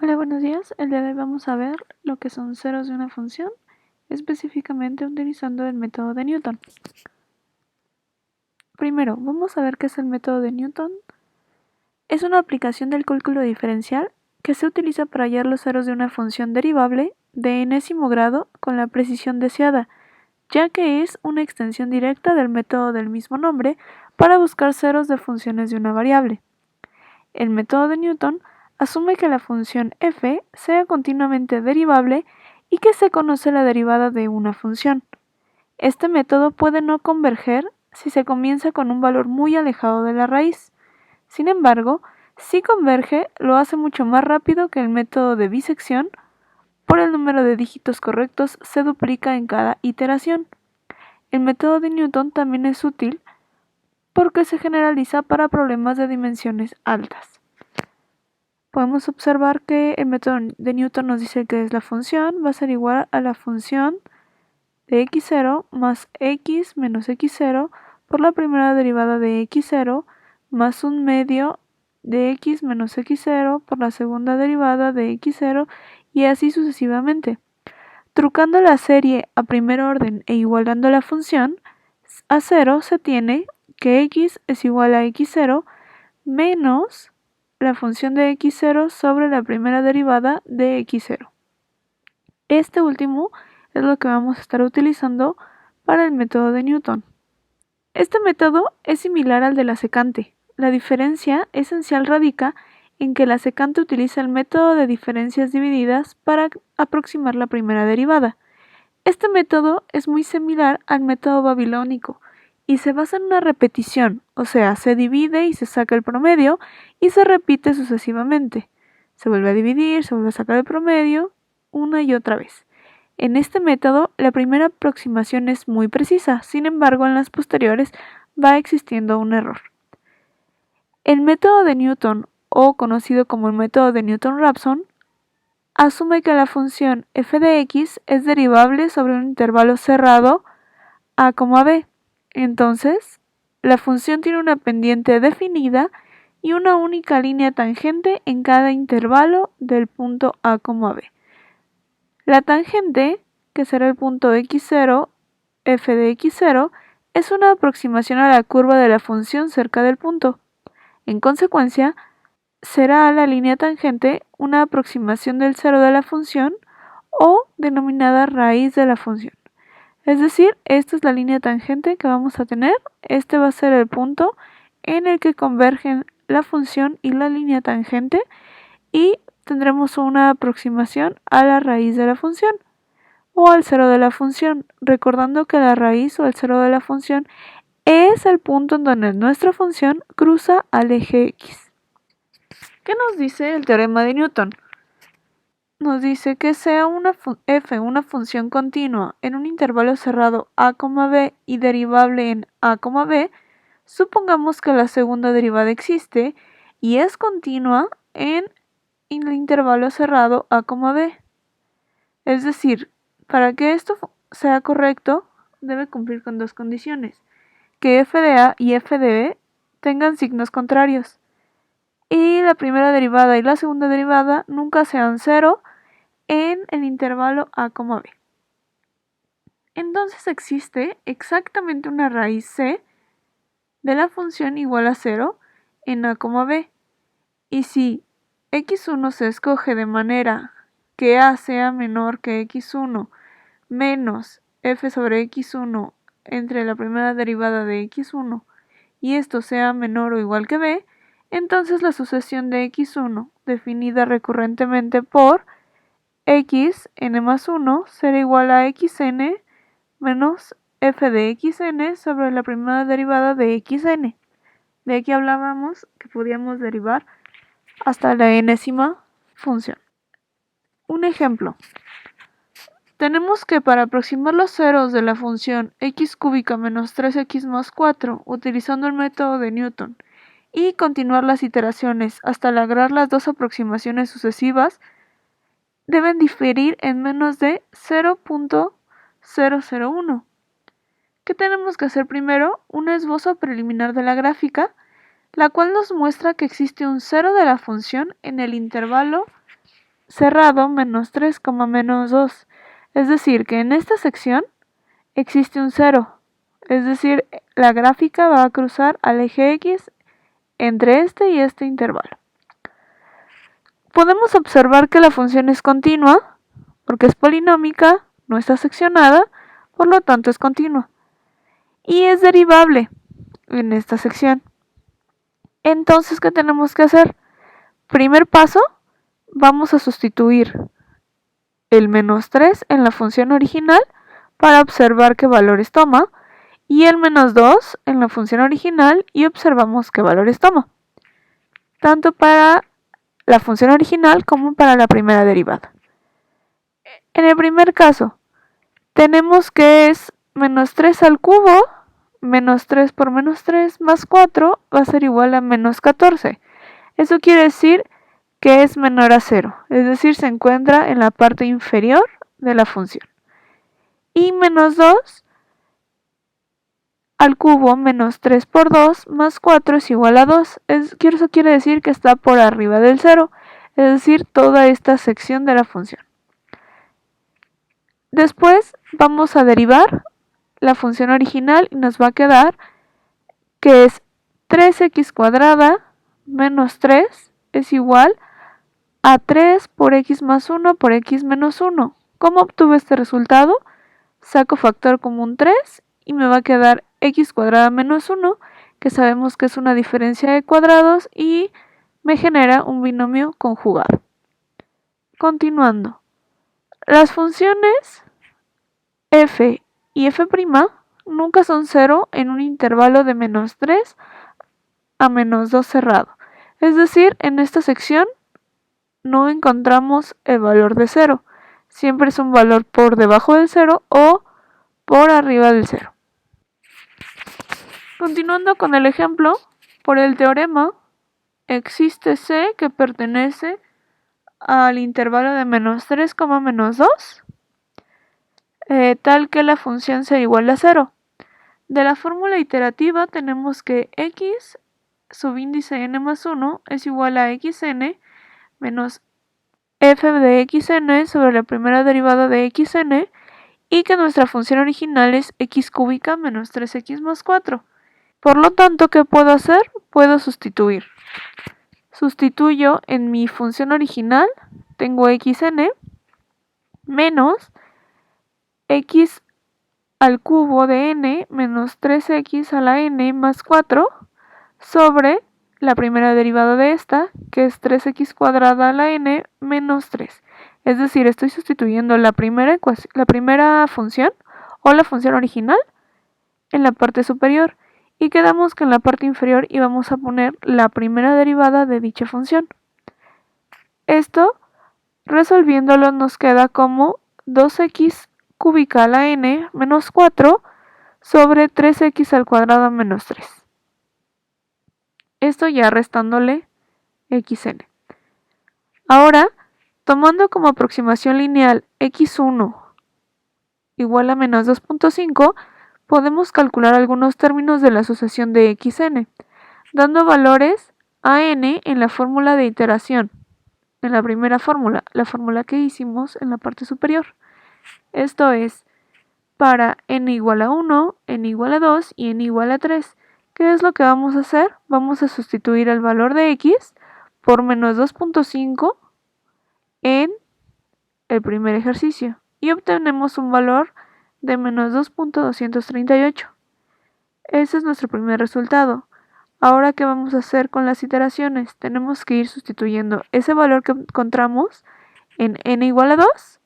Hola, buenos días. El día de hoy vamos a ver lo que son ceros de una función, específicamente utilizando el método de Newton. Primero, vamos a ver qué es el método de Newton. Es una aplicación del cálculo diferencial que se utiliza para hallar los ceros de una función derivable de enésimo grado con la precisión deseada, ya que es una extensión directa del método del mismo nombre para buscar ceros de funciones de una variable. El método de Newton asume que la función f sea continuamente derivable y que se conoce la derivada de una función. Este método puede no converger si se comienza con un valor muy alejado de la raíz. Sin embargo, si converge, lo hace mucho más rápido que el método de bisección, por el número de dígitos correctos se duplica en cada iteración. El método de Newton también es útil porque se generaliza para problemas de dimensiones altas. Podemos observar que el método de Newton nos dice que es la función va a ser igual a la función de x0 más x menos x0 por la primera derivada de x0 más un medio de x menos x0 por la segunda derivada de x0 y así sucesivamente. Trucando la serie a primer orden e igualando la función a 0 se tiene que x es igual a x0 menos la función de x0 sobre la primera derivada de x0. Este último es lo que vamos a estar utilizando para el método de Newton. Este método es similar al de la secante. La diferencia esencial radica en que la secante utiliza el método de diferencias divididas para aproximar la primera derivada. Este método es muy similar al método babilónico y se basa en una repetición, o sea, se divide y se saca el promedio y se repite sucesivamente. Se vuelve a dividir, se vuelve a sacar el promedio una y otra vez. En este método, la primera aproximación es muy precisa, sin embargo, en las posteriores va existiendo un error. El método de Newton, o conocido como el método de Newton-Raphson, asume que la función f de x es derivable sobre un intervalo cerrado a, b. Entonces, la función tiene una pendiente definida y una única línea tangente en cada intervalo del punto a, b. La tangente, que será el punto x0, f de x0, es una aproximación a la curva de la función cerca del punto. En consecuencia, será la línea tangente una aproximación del cero de la función o denominada raíz de la función. Es decir, esta es la línea tangente que vamos a tener. Este va a ser el punto en el que convergen la función y la línea tangente y tendremos una aproximación a la raíz de la función o al cero de la función, recordando que la raíz o el cero de la función es el punto en donde nuestra función cruza al eje x. ¿Qué nos dice el teorema de Newton? Nos dice que sea f una función continua en un intervalo cerrado a, b y derivable en a, b, supongamos que la segunda derivada existe y es continua en el intervalo cerrado a, b. Es decir, para que esto sea correcto, debe cumplir con dos condiciones: que f de a y f de b tengan signos contrarios, y la primera derivada y la segunda derivada nunca sean cero en el intervalo a, b. Entonces existe exactamente una raíz c de la función igual a 0 en a, b. Y si x1 se escoge de manera que a sea menor que x1 menos f sobre x1 entre la primera derivada de x1 y esto sea menor o igual que b, entonces la sucesión de x1, definida recurrentemente por x n más 1, será igual a xn menos f de xn sobre la primera derivada de xn. De aquí hablábamos que podíamos derivar hasta la enésima función. Un ejemplo. Tenemos que para aproximar los ceros de la función x cúbica menos 3x más 4 utilizando el método de Newton y continuar las iteraciones hasta lograr las dos aproximaciones sucesivas, deben diferir en menos de 0.001. ¿Qué tenemos que hacer primero? Un esbozo preliminar de la gráfica, la cual nos muestra que existe un cero de la función en el intervalo cerrado menos 3, menos 2. Es decir, que en esta sección existe un 0. Es decir, la gráfica va a cruzar al eje X entre este y este intervalo. Podemos observar que la función es continua, porque es polinómica, no está seccionada, por lo tanto es continua. Y es derivable en esta sección. Entonces, ¿qué tenemos que hacer? Primer paso, vamos a sustituir el menos 3 en la función original para observar qué valores toma, y el menos 2 en la función original y observamos qué valores toma, tanto para la función original como para la primera derivada. En el primer caso, tenemos que es menos 3 al cubo, menos 3 por menos 3 más 4 va a ser igual a menos 14. Eso quiere decir que es menor a 0, es decir, se encuentra en la parte inferior de la función. Y menos 2 al cubo menos 3 por 2 más 4 es igual a 2. Eso quiere decir que está por arriba del 0, es decir, toda esta sección de la función. Después vamos a derivar la función original y nos va a quedar que es 3x cuadrada menos 3 es igual a 3 por x más 1 por x menos 1. ¿Cómo obtuve este resultado? Saco factor común 3 y me va a quedar x cuadrada menos 1, que sabemos que es una diferencia de cuadrados y me genera un binomio conjugado. Continuando, las funciones f y f' nunca son 0 en un intervalo de menos 3 a menos 2 cerrado. Es decir, en esta sección no encontramos el valor de 0. Siempre es un valor por debajo del 0 o por arriba del 0. Continuando con el ejemplo, por el teorema, existe C que pertenece al intervalo de menos 3, menos 2, tal que la función sea igual a 0. De la fórmula iterativa tenemos que x subíndice n más 1 es igual a xn menos f de xn sobre la primera derivada de xn y que nuestra función original es x cúbica menos 3x más 4. Por lo tanto, ¿qué puedo hacer? Puedo sustituir. Sustituyo en mi función original, tengo xn menos x al cubo de n menos 3x a la n más 4 sobre la primera derivada de esta, que es 3x cuadrada a la n menos 3. Es decir, estoy sustituyendo la primera función o la función original en la parte superior y quedamos que en la parte inferior íbamos a poner la primera derivada de dicha función. Esto, resolviéndolo, nos queda como 2x cúbica a la n menos 4 sobre 3x al cuadrado menos 3. Esto ya restándole xn. Ahora, tomando como aproximación lineal x1 igual a menos 2.5, podemos calcular algunos términos de la asociación de xn, dando valores a n en la fórmula de iteración, en la primera fórmula, la fórmula que hicimos en la parte superior. Esto es para n igual a 1, n igual a 2 y n igual a 3. ¿Qué es lo que vamos a hacer? Vamos a sustituir el valor de x por menos 2.5 en el primer ejercicio y obtenemos un valor de menos 2.238. Ese es nuestro primer resultado. Ahora, ¿qué vamos a hacer con las iteraciones? Tenemos que ir sustituyendo ese valor que encontramos en n igual a 2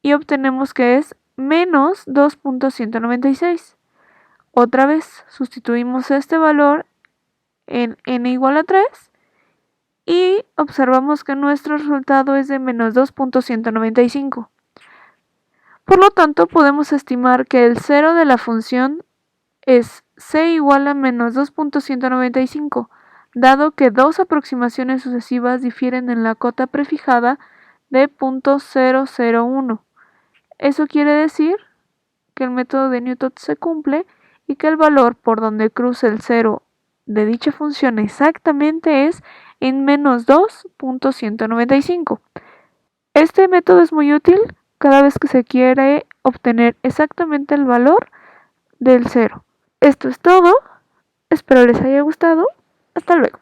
y obtenemos que es menos 2.196. Otra vez sustituimos este valor en n igual a 3 y observamos que nuestro resultado es de menos 2.195. Por lo tanto, podemos estimar que el 0 de la función es c igual a menos 2.195, dado que dos aproximaciones sucesivas difieren en la cota prefijada de 0.001. Eso quiere decir que el método de Newton se cumple y que el valor por donde cruza el 0 de dicha función exactamente es en menos 2.195. Este método es muy útil cada vez que se quiere obtener exactamente el valor del cero. Esto es todo, espero les haya gustado, hasta luego.